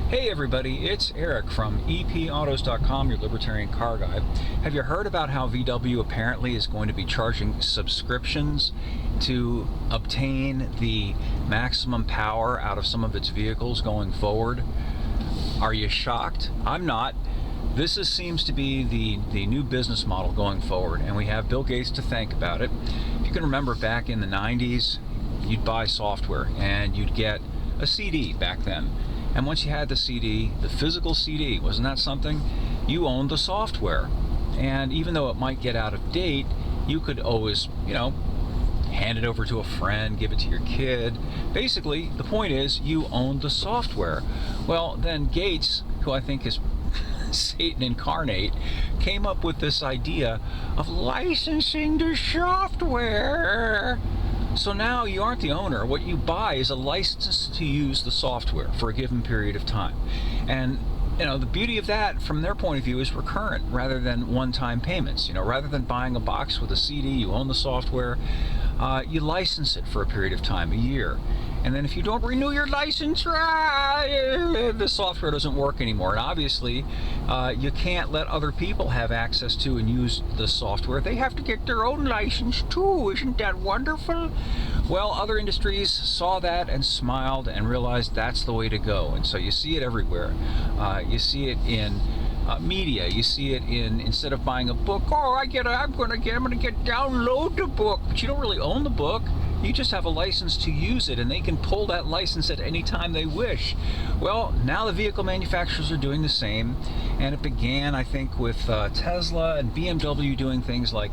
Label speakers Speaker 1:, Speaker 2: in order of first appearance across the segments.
Speaker 1: Hey everybody, it's Eric from EPAutos.com, your libertarian car guy. Have you heard about how VW apparently is going to be charging subscriptions to obtain the maximum power out of some of its vehicles going forward? Are you shocked? I'm not. Seems to be the new business model going forward, and we have Bill Gates to thank about it. If you can remember back in the 90s, you'd buy software and you'd get a CD back then. And once you had the CD, the physical CD, wasn't that something? You owned the software. And even though it might get out of date, you could always, hand it over to a friend, give it to your kid. Basically, the point is you owned the software. Well, then Gates, who I think is Satan incarnate, came up with this idea of licensing the software. So now you aren't the owner. What you buy is a license to use the software for a given period of time. And the beauty of that from their point of view is recurrent rather than one-time payments. Rather than buying a box with a CD, you own the software, you license it for a period of time, a year. And then if you don't renew your license, the software doesn't work anymore. And obviously, you can't let other people have access to and use the software. They have to get their own license too. Isn't that wonderful? Well, other industries saw that and smiled and realized that's the way to go. And so you see it everywhere. You see it in media. You see it in, instead of buying a book, I'm gonna download the book, but you don't really own the book. You just have a license to use it, and they can pull that license at any time they wish. Well, now the vehicle manufacturers are doing the same, and it began, I think, with Tesla and BMW doing things like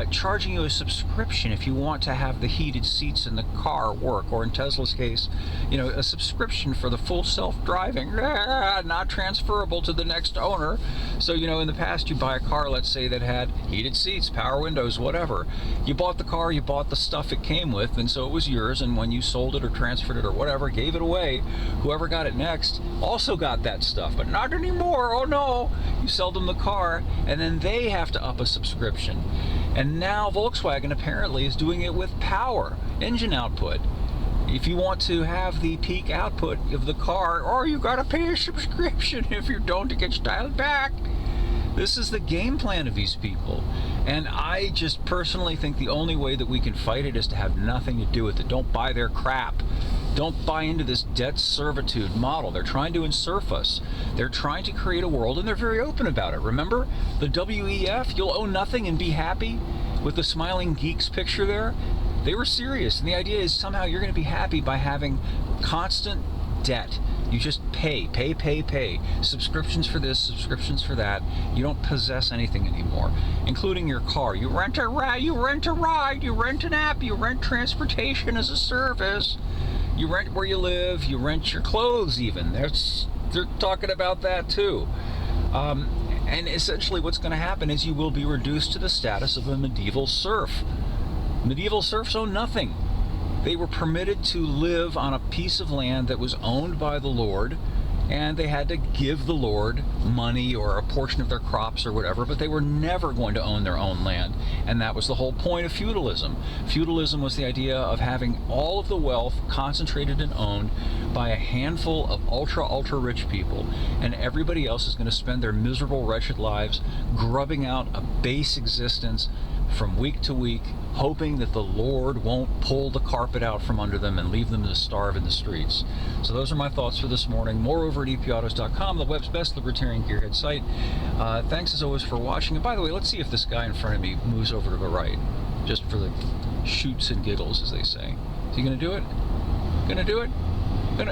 Speaker 1: charging you a subscription if you want to have the heated seats in the car work, or in Tesla's case, a subscription for the full self-driving, not transferable to the next owner. So, in the past, you buy a car, let's say, that had heated seats, power windows, whatever. You bought the car, you bought the stuff it came with, and so it was yours, and when you sold it or transferred it or whatever, gave it away, whoever got it next also got that stuff. But not anymore. Oh no, you sell them the car and then they have to up a subscription. And now Volkswagen apparently is doing it with power, engine output. If you want to have the peak output of the car, you gotta pay a subscription. If you don't, it gets dialed back. This is the game plan of these people. And I just personally think the only way that we can fight it is to have nothing to do with it. Don't buy their crap. Don't buy into this debt servitude model. They're trying to ensurf us. They're trying to create a world, and they're very open about it. Remember the WEF, you'll own nothing and be happy, with the smiling geeks picture there? They were serious, and the idea is somehow you're going to be happy by having constant debt. You just pay. Subscriptions for this, subscriptions for that. You don't possess anything anymore, including your car. You rent a ride, you rent an app, you rent transportation as a service. You rent where you live, you rent your clothes even. They're talking about that too. And essentially what's going to happen is you will be reduced to the status of a medieval serf. Medieval serfs own nothing. They were permitted to live on a piece of land that was owned by the Lord, and they had to give the Lord money or a portion of their crops or whatever, but they were never going to own their own land. And that was the whole point of feudalism. Feudalism was the idea of having all of the wealth concentrated and owned by a handful of ultra rich people, and everybody else is going to spend their miserable, wretched lives grubbing out a base existence from week to week, hoping that the Lord won't pull the carpet out from under them and leave them to starve in the streets. So those are my thoughts for this morning. More over at EPAutos.com, the web's best libertarian gearhead site. Thanks as always for watching. And by the way, let's see if this guy in front of me moves over to the right, just for the shoots and giggles, as they say. Is he going to do it? Going to do it?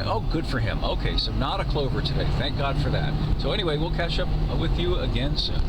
Speaker 1: Oh, good for him. Okay, so not a clover today. Thank God for that. So anyway, we'll catch up with you again soon.